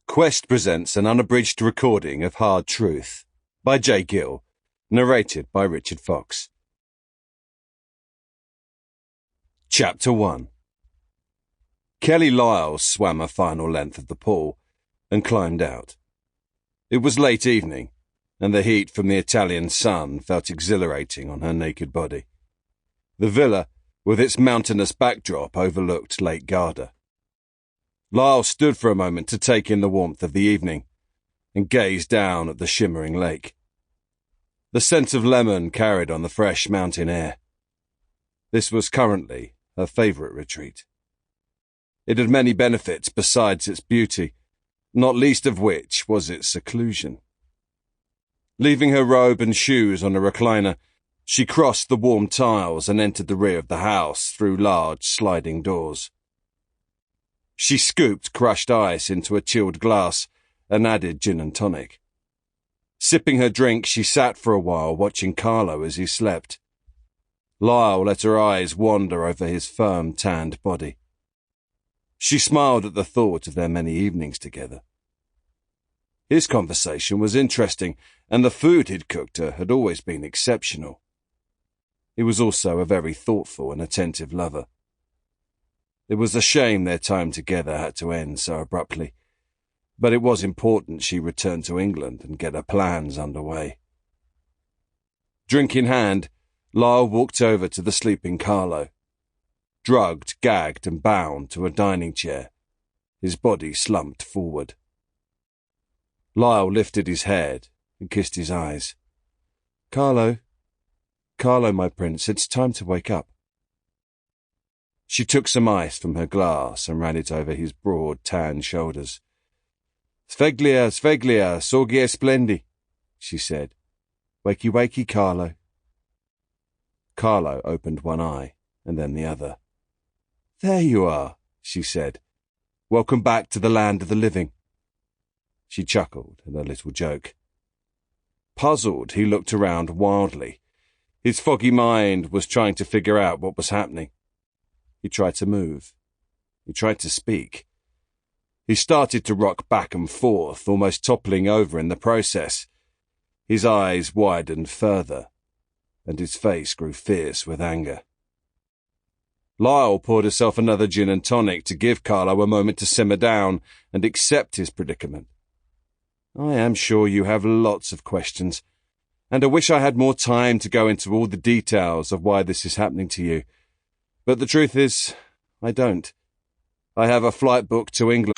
Quest presents an unabridged recording of Hard Truth by Gill, narrated by Richard Fox. Chapter 1. Kelly Lyle swam a final length of the pool and climbed out. It was late evening, and the heat from the Italian sun felt exhilarating on her naked body. The villa, with its mountainous backdrop, overlooked Lake Garda. Lyle stood for a moment to take in the warmth of the evening and gaze down at the shimmering lake. The scent of lemon carried on the fresh mountain air. This was currently her favourite retreat. It had many benefits besides its beauty, not least of which was its seclusion. Leaving her robe and shoes on a recliner, she crossed the warm tiles and entered the rear of the house through large sliding doors. She scooped crushed ice into a chilled glass and added gin and tonic. Sipping her drink, she sat for a while watching Carlo as he slept. Lyle let her eyes wander over his firm, tanned body. She smiled at the thought of their many evenings together. His conversation was interesting, and the food he'd cooked her had always been exceptional. He was also a very thoughtful and attentive lover. It was a shame their time together had to end so abruptly, but it was important she return to England and get her plans underway. Drink in hand, Lyle walked over to the sleeping Carlo. Drugged, gagged and bound to a dining chair, his body slumped forward. Lyle lifted his head and kissed his eyes. Carlo, my prince, it's time to wake up. She took some ice from her glass and ran it over his broad, tan shoulders. Sveglia, sorgi e splendi, she said. Wakey, wakey, Carlo. Carlo opened one eye and then the other. There you are, she said. Welcome back to the land of the living. She chuckled at her little joke. Puzzled, he looked around wildly. His foggy mind was trying to figure out what was happening. He tried to move. He tried to speak. He started to rock back and forth, almost toppling over in the process. His eyes widened further, and his face grew fierce with anger. Lyle poured herself another gin and tonic to give Carlo a moment to simmer down and accept his predicament. I am sure you have lots of questions, and I wish I had more time to go into all the details of why this is happening to you. But the truth is, I don't. I have a flight booked to England.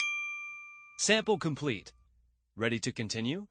Sample complete. Ready to continue?